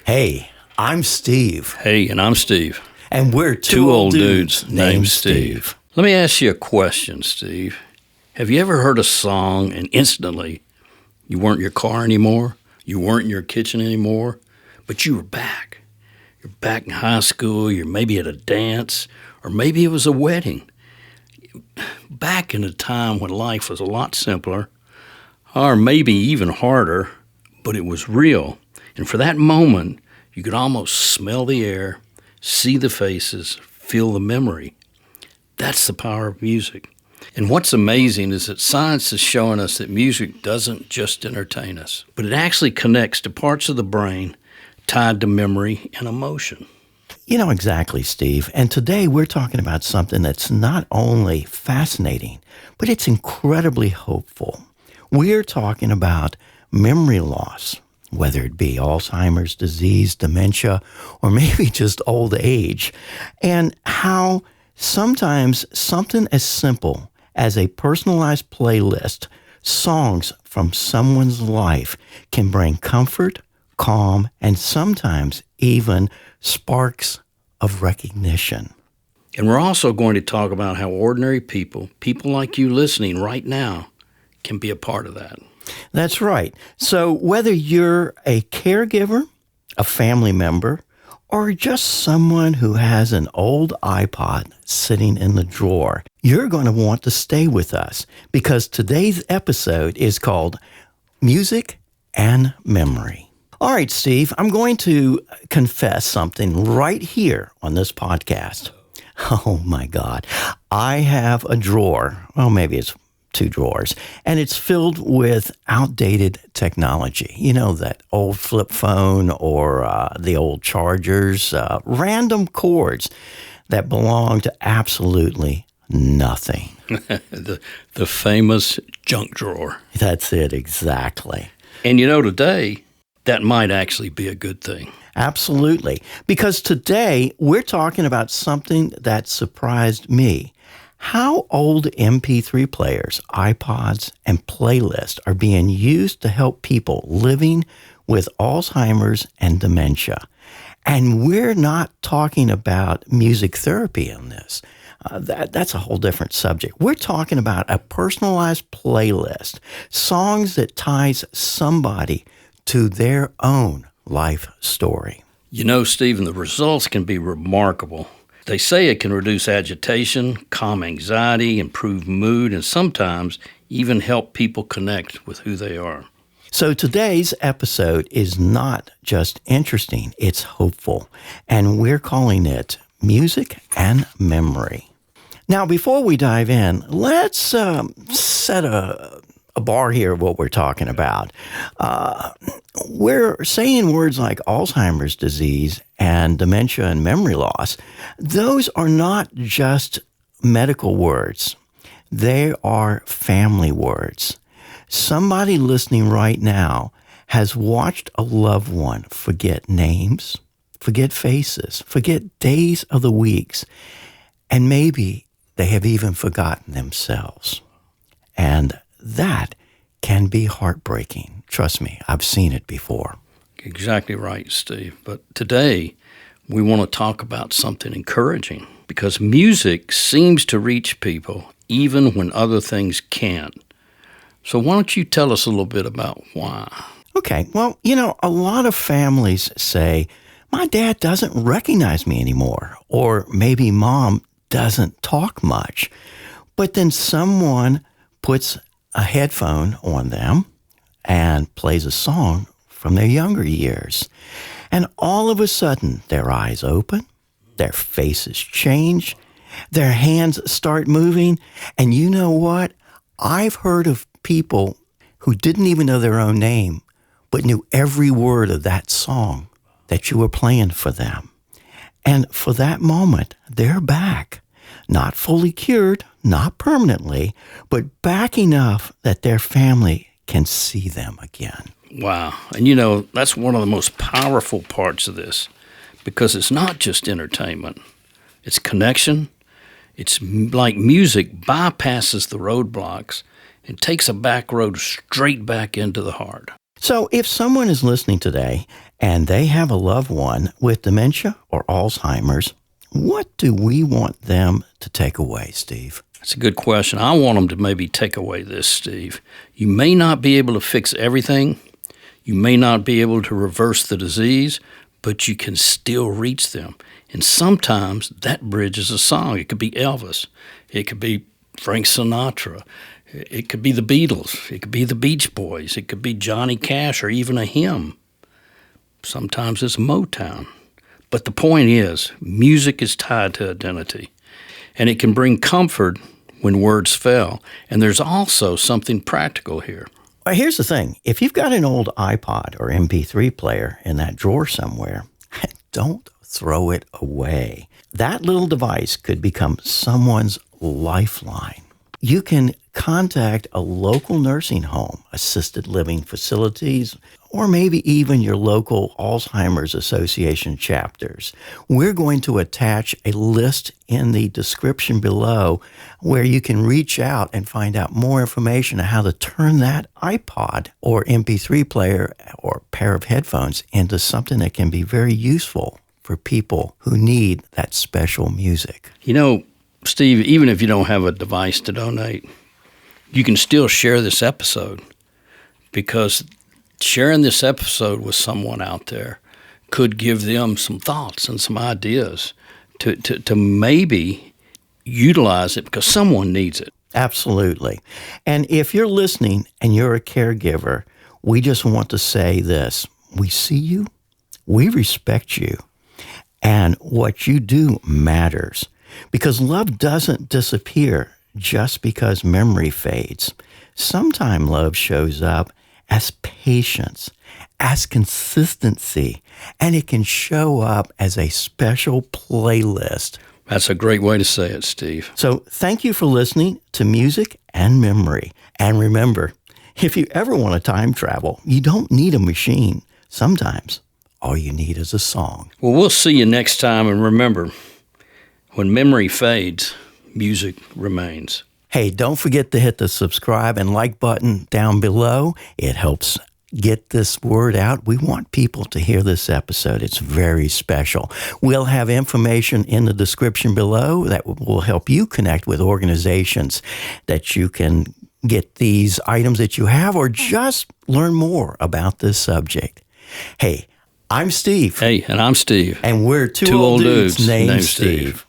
Hey, I'm Steve. Hey, and I'm Steve. And we're Two old dudes named Steve. Let me ask you a question, Steve. Have you ever heard a song and instantly you weren't in your car anymore, you weren't in your kitchen anymore, but you were back? You're back in high school, you're maybe at a dance, or maybe it was a wedding. Back in a time when life was a lot simpler, or maybe even harder, but it was real. And for that moment, you could almost smell the air, see the faces, feel the memory. That's the power of music. And what's amazing is that science is showing us that music doesn't just entertain us, but it actually connects to parts of the brain tied to memory and emotion. You know exactly, Steve. And today we're talking about something that's not only fascinating, but it's incredibly hopeful. We're talking about memory loss, whether it be Alzheimer's disease, dementia, or maybe just old age, and how sometimes something as simple as a personalized playlist, songs from someone's life, can bring comfort, calm, and sometimes even sparks of recognition. And we're also going to talk about how ordinary people like you listening right now, can be a part of that. That's right. So whether you're a caregiver, a family member, or just someone who has an old iPod sitting in the drawer, you're going to want to stay with us because today's episode is called Music and Memory. All right, Steve, I'm going to confess something right here on this podcast. Oh, my God. I have a drawer. Well, maybe it's 2 drawers, and it's filled with outdated technology. You know, that old flip phone or the old chargers, random cords that belong to absolutely nothing. the famous junk drawer. That's it, exactly. And you know, today, that might actually be a good thing. Absolutely. Because today we're talking about something that surprised me. How old MP3 players, iPods, and playlists are being used to help people living with Alzheimer's and dementia. And we're not talking about music therapy in this. That's a whole different subject. We're talking about a personalized playlist, songs that ties somebody to their own life story. You know, Stephen, the results can be remarkable. They say it can reduce agitation, calm anxiety, improve mood, and sometimes even help people connect with who they are. So today's episode is not just interesting, it's hopeful, and we're calling it Music and Memory. Now, before we dive in, let's set a bar here of what we're talking about. We're saying words like Alzheimer's disease and dementia and memory loss. Those are not just medical words. They are family words. Somebody listening right now has watched a loved one forget names, forget faces, forget days of the weeks, and maybe they have even forgotten themselves. And that can be heartbreaking. Trust me, I've seen it before. Exactly right, Steve. But today, we want to talk about something encouraging because music seems to reach people even when other things can't. So why don't you tell us a little bit about why? Okay, well, you know, a lot of families say, my dad doesn't recognize me anymore, or maybe mom doesn't talk much. But then someone puts a headphone on them and plays a song from their younger years. And all of a sudden, their eyes open, their faces change, their hands start moving. And you know what? I've heard of people who didn't even know their own name, but knew every word of that song that you were playing for them. And for that moment, they're back. Not fully cured, not permanently, but back enough that their family can see them again. Wow. And you know, that's one of the most powerful parts of this because it's not just entertainment. It's connection. It's like music bypasses the roadblocks and takes a back road straight back into the heart. So if someone is listening today and they have a loved one with dementia or Alzheimer's, what do we want them to take away, Steve? That's a good question. I want them to maybe take away this, Steve. You may not be able to fix everything. You may not be able to reverse the disease, but you can still reach them. And sometimes that bridge is a song. It could be Elvis. It could be Frank Sinatra. It could be the Beatles. It could be the Beach Boys. It could be Johnny Cash or even a hymn. Sometimes it's Motown. But the point is, music is tied to identity, and it can bring comfort when words fail. And there's also something practical here. Well, here's the thing. If you've got an old iPod or MP3 player in that drawer somewhere, don't throw it away. That little device could become someone's lifeline. You can contact a local nursing home, assisted living facilities, or maybe even your local Alzheimer's Association chapters. We're going to attach a list in the description below where you can reach out and find out more information on how to turn that iPod or MP3 player or pair of headphones into something that can be very useful for people who need that special music. You know, Steve, even if you don't have a device to donate, you can still share this episode, because sharing this episode with someone out there could give them some thoughts and some ideas to maybe utilize it, because someone needs it. Absolutely. And if you're listening and you're a caregiver, we just want to say this. We see you, we respect you, and what you do matters. Because love doesn't disappear just because memory fades. Sometimes love shows up as patience, as consistency, and it can show up as a special playlist. That's a great way to say it, Steve. So thank you for listening to Music and Memory. And remember, if you ever want to time travel, you don't need a machine. Sometimes all you need is a song. Well, we'll see you next time, and remember, when memory fades, music remains. Hey, don't forget to hit the subscribe and like button down below. It helps get this word out. We want people to hear this episode. It's very special. We'll have information in the description below that will help you connect with organizations that you can get these items that you have, or just learn more about this subject. Hey, I'm Steve. Hey, and I'm Steve. And we're two old dudes named Steve.